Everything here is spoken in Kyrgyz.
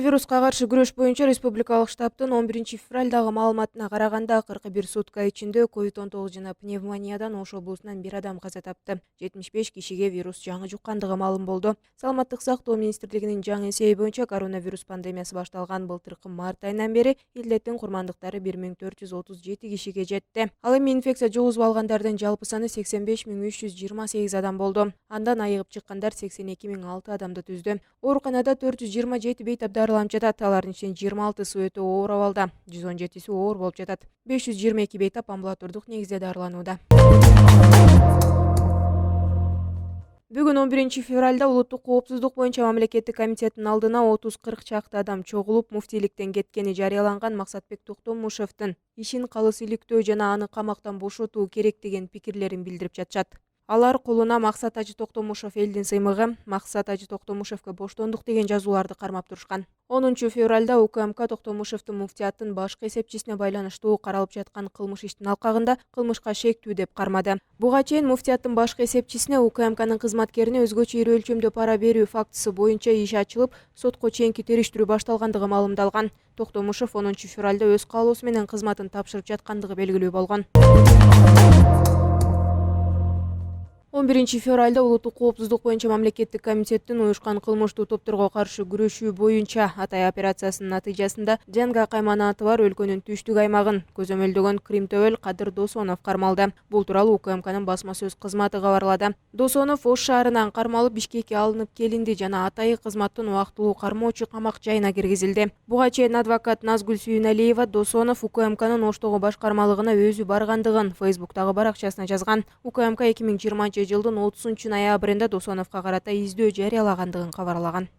Коронавируска каршы күрөш боюнча республикалык штабтын 11 февралдагы маалыматына караганда 41 сутка ичинде COVID-19 жана пневмониядан Ош облусунан 1 адам каза тапты. 75 кишиге вирус жаңы жуккандыгы маалым болду. Саламаттык сактоо министрлигинин жаңы эсеби боюнча коронавирус пандемиясы башталган былтыркы март айынан бери илдеттин курмандыктары 1437 кишиге жетти. Ал эми инфекция жугузуп алгандардын жалпы саны 85.328 адам болду. Андан айыгып чыккандар 82.006 адамды түздү. Ооруканада 427 бейт дарыланып жатат. Алардын ичинен 26сы өтө оор абалда, 117си оор болуп жатат. 522 бейтап амбулатордук негизде дарыланууда. Бүгүн 11 февралда улуттук коопсуздук боюнча мамлекеттик комитеттин алдына 30-40 чакты адам чогулуп, муфтийликтен кеткени жарыяланган Максатбек Токтомушевдин ишин калыс иликтөө жана аны камактан бошотуу керек деген пикирлерин билдирип жатышат. Алар колуна Максат Ажы Токтомушев элдин сыймыгы, Максат Ажы Токтомушевке боштондук деген жазууларды кармап турушкан. 10 февралда УКМК Токтомушевдин муфтияттын башкы эсепчисине байланыштуу каралып жаткан кылмыш иштин алкагында кылмышка шектүү деп кармады. Буга чейин муфтияттын башкы эсепчисине УКМКнын кызматкерине өзгөчө ири өлчөмдө пара берүү фактысы боюнча иш ачылып, сотко чейинки териштирүү башталгандыгы маалымдалган. Токтомушев 10 февралда өз каалоосу менен кызматын тапшырып жаткандыгы белгилүү болгон. 11 февралда улуттук коопсуздук боюнча мамлекеттик комитеттин уюшкан кылмыштуу топторго каршы күрөшүү боюнча Атай операциясынын натыйжасында Жанга кайманаты бар өлкөнүн түштүк аймагын көзөмөлдөгөн Крим Төбөл Кадыр Досонов кармалды. Бул тууралуу УКМКнын басма сөз кызматы кабарлады. Досонов Ош шаарынан кармалып Бишкекке алынып келинди жана Атай кызматтын убактылуу кармоочу камак жайына киргизилди. Буга чейин адвокат Назгүл Сүйүналиева Досонов УКМКнын Оштогу башкармалыгына өзү баргандыгын Фейсбуктагы баракчасына жазган. УКМК 2020 жылдын 30 ноябрында Досоновго карата издөө жарыялагандыгын кабарлаган.